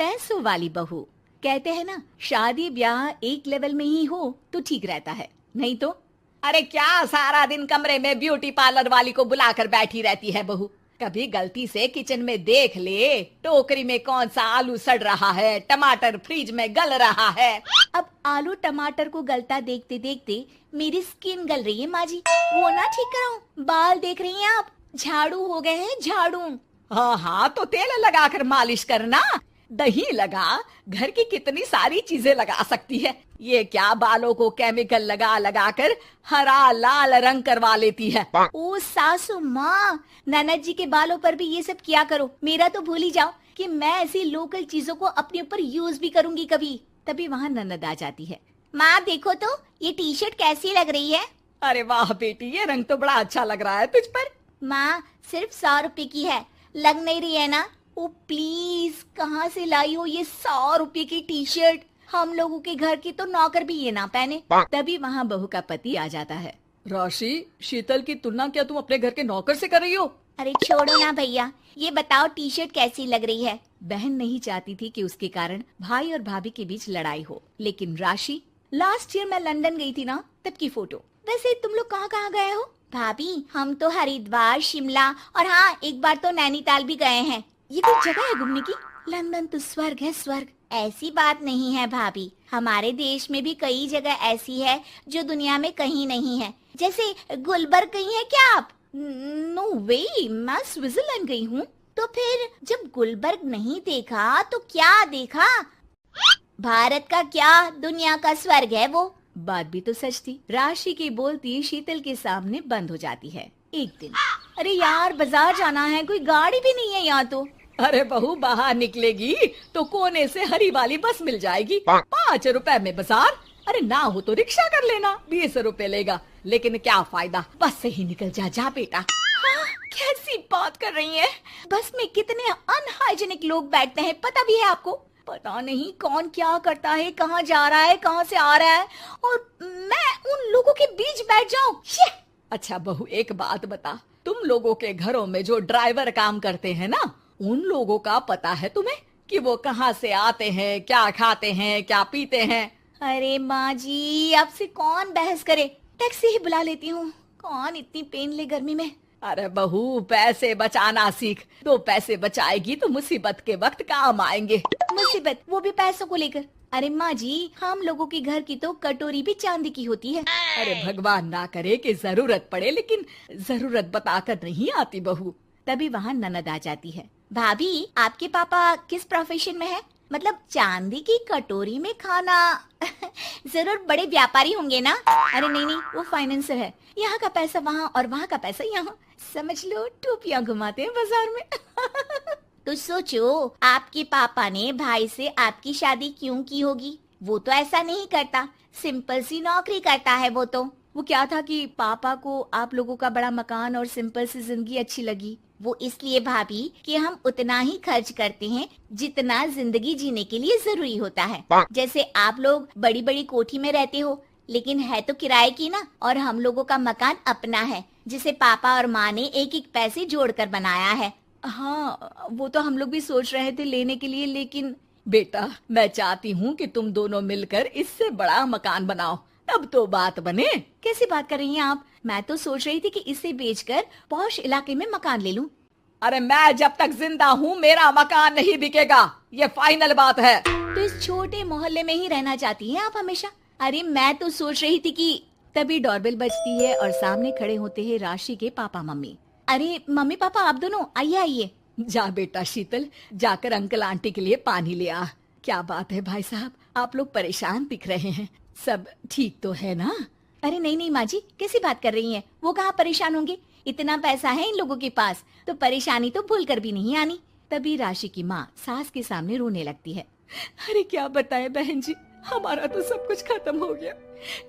पैसों वाली बहू। कहते हैं ना, शादी ब्याह एक लेवल में ही हो तो ठीक रहता है, नहीं तो अरे क्या सारा दिन कमरे में ब्यूटी पार्लर वाली को बुलाकर बैठी रहती है बहू। कभी गलती से किचन में देख ले टोकरी में कौन सा आलू सड़ रहा है, टमाटर फ्रिज में गल रहा है। अब आलू टमाटर को गलता देखते देखते मेरी स्किन गल रही है माँ जी, वो ना ठीक कराऊं। बाल देख रही हैं आप, झाड़ू हो गए हैं झाड़ू। हाँ हाँ, तो तेल लगाकर मालिश करना, दही लगा, घर की कितनी सारी चीजें लगा सकती है। ये क्या बालों को केमिकल लगा लगा कर हरा लाल रंग करवा लेती है। ओ सासू माँ, ननद जी के बालों पर भी ये सब किया करो। मेरा तो भूल ही जाओ कि मैं ऐसी लोकल चीजों को अपने ऊपर यूज भी करूंगी कभी। तभी वहाँ ननद आ जाती है। माँ देखो तो ये टी शर्ट कैसी लग रही है। अरे वाह बेटी, ये रंग तो बड़ा अच्छा लग रहा है तुझ पर। माँ सिर्फ 100 रुपए की है, लग नहीं रही है ना। ओ प्लीज, कहाँ से लाई हो ये 100 रुपए की टी शर्ट। हम लोगों के घर की तो नौकर भी ये ना पहने। तभी वहाँ बहू का पति आ जाता है। राशि, शीतल की तुलना क्या तुम अपने घर के नौकर से कर रही हो? अरे छोड़ो ना भैया, ये बताओ टी शर्ट कैसी लग रही है। बहन नहीं चाहती थी कि उसके कारण भाई और भाभी के बीच लड़ाई हो, लेकिन राशि, लास्ट ईयर मैं लंदन गई थी ना, तब की फोटो। वैसे तुम लोग कहाँ कहाँ गए हो? भाभी हम तो हरिद्वार, शिमला और हाँ एक बार तो नैनीताल भी गए हैं। ये कोई जगह है घूमने की? लंदन तो स्वर्ग है स्वर्ग। ऐसी बात नहीं है भाभी, हमारे देश में भी कई जगह ऐसी है जो दुनिया में कहीं नहीं है। जैसे गुलबर्ग गई है क्या आप? नो वे, मैं स्विट्जरलैंड गई हूँ। तो फिर जब गुलबर्ग नहीं देखा तो क्या देखा? भारत का क्या, दुनिया का स्वर्ग है वो। बात भी तो सच थी। राशि की बोलती शीतल के सामने बंद हो जाती है। एक दिन, अरे यार बाजार जाना है, कोई गाड़ी भी नहीं है यहाँ तो। अरे बहू, बाहर निकलेगी तो कोने से हरी वाली बस मिल जाएगी। 5 रुपए में बाजार। अरे ना हो तो रिक्शा कर लेना, 20 रुपए लेगा। लेकिन क्या फायदा, बस से ही निकल जा बेटा। हाँ, कैसी बात कर रही है? बस में कितने अनहाइजीनिक लोग बैठते हैं, पता भी है आपको? पता नहीं कौन क्या करता है, कहाँ जा रहा है, कहाँ से आ रहा है, और मैं उन लोगों के बीच बैठ जाऊं। अच्छा बहू, एक बात बता, तुम लोगों के घरों में जो ड्राइवर काम करते हैं ना, उन लोगों का पता है तुम्हें कि वो कहाँ से आते हैं, क्या खाते हैं, क्या पीते हैं? अरे माँ जी, आपसे कौन बहस करे, टैक्सी ही बुला लेती हूँ। कौन इतनी पेन ले गर्मी में। अरे बहू, पैसे बचाना सीख। 2 पैसे बचाएगी तो मुसीबत के वक्त काम आएंगे। मुसीबत, वो भी पैसों को लेकर? अरे माँ जी, हम लोगों के घर की तो कटोरी भी चांदी की होती है। अरे भगवान ना करे कि जरूरत पड़े, लेकिन जरूरत बताकर नहीं आती बहू। तभी वहाँ ननद आ जाती है। भाभी, आपके पापा किस प्रोफेशन में है? मतलब चांदी की कटोरी में खाना। जरूर बड़े व्यापारी होंगे ना? अरे नहीं, वो फाइनेंसर है। यहाँ का पैसा वहाँ और वहाँ का पैसा यहाँ, समझ लो टोपियाँ घुमाते हैं बाजार में। तो सोचो, आपके पापा ने भाई से आपकी शादी क्यों की होगी? वो तो ऐसा नहीं करता, सिंपल सी नौकरी करता है वो तो। वो क्या था कि पापा को आप लोगों का बड़ा मकान और सिंपल सी जिंदगी अच्छी लगी। वो इसलिए भाभी कि हम उतना ही खर्च करते हैं जितना जिंदगी जीने के लिए जरूरी होता है। जैसे आप लोग बड़ी बड़ी कोठी में रहते हो, लेकिन है तो किराए की ना, और हम लोगों का मकान अपना है, जिसे पापा और माँ ने एक एक पैसे जोड़कर बनाया है। हाँ, वो तो हम लोग भी सोच रहे थे लेने के लिए, लेकिन बेटा मैं चाहती हूँ कि तुम दोनों मिलकर इससे बड़ा मकान बनाओ, तब तो बात बने। कैसी बात कर रही हैं आप? मैं तो सोच रही थी कि इसे बेचकर पॉश इलाके में मकान ले लूं। अरे मैं जब तक जिंदा हूँ मेरा मकान नहीं बिकेगा, ये फाइनल बात है। तो इस छोटे मोहल्ले में ही रहना चाहती हैं आप हमेशा? अरे मैं तो सोच रही थी कि। तभी डोरबेल बजती है और सामने खड़े होते हैं राशि के पापा मम्मी। अरे मम्मी पापा, आप दोनों आइए आइए। जा बेटा शीतल, जाकर अंकल आंटी के लिए पानी ले आ। क्या बात है भाई साहब, आप लोग परेशान दिख रहे हैं, सब ठीक तो है ना? अरे नहीं माँ जी, कैसी बात कर रही हैं? वो कहाँ परेशान होंगे, इतना पैसा है इन लोगों के पास, तो परेशानी तो भूल कर भी नहीं आनी। तभी राशि की माँ सास के सामने रोने लगती है। अरे क्या बताए बहन जी, हमारा तो सब कुछ खत्म हो गया।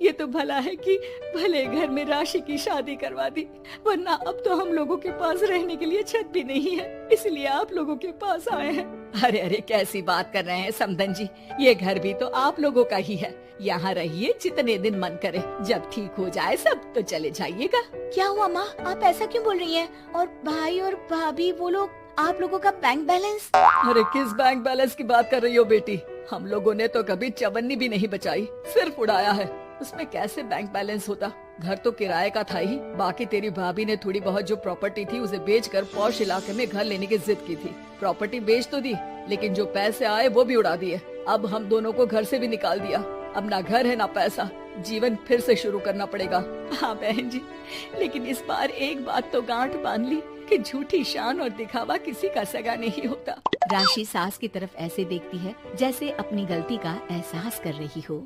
ये तो भला है कि भले घर में राशि की शादी करवा दी, वरना अब तो हम लोगों के पास रहने के लिए छत भी नहीं है, इसलिए आप लोगों के पास आए हैं। अरे अरे कैसी बात कर रहे हैं समधन जी, ये घर भी तो आप लोगों का ही है, यहाँ रहिए जितने दिन मन करे, जब ठीक हो जाए सब तो चले जाइएगा। क्या हुआ माँ, आप ऐसा क्यों बोल रही हैं? और भाई और भाभी वो लोग? आप लोगों का बैंक बैलेंस? अरे किस बैंक बैलेंस की बात कर रही हो बेटी? हम लोगों ने तो कभी चवन्नी भी नहीं बचाई, सिर्फ उड़ाया है। उसमें कैसे बैंक बैलेंस होता? घर तो किराए का था ही। बाकी तेरी भाभी ने थोड़ी बहुत जो प्रॉपर्टी थी उसे बेचकर पॉश इलाके में घर लेने की जिद की थी। प्रॉपर्टी बेच तो दी, लेकिन जो पैसे आए वो भी उड़ा दिए। अब हम दोनों को घर से भी निकाल दिया। अब ना घर है ना पैसा, जीवन फिर से शुरू करना पड़ेगा। हाँ बहन जी, लेकिन इस बार एक बात तो गांठ बांध ली कि झूठी शान और दिखावा किसी का सगा नहीं होता। राशि सास की तरफ ऐसे देखती है जैसे अपनी गलती का एहसास कर रही हो।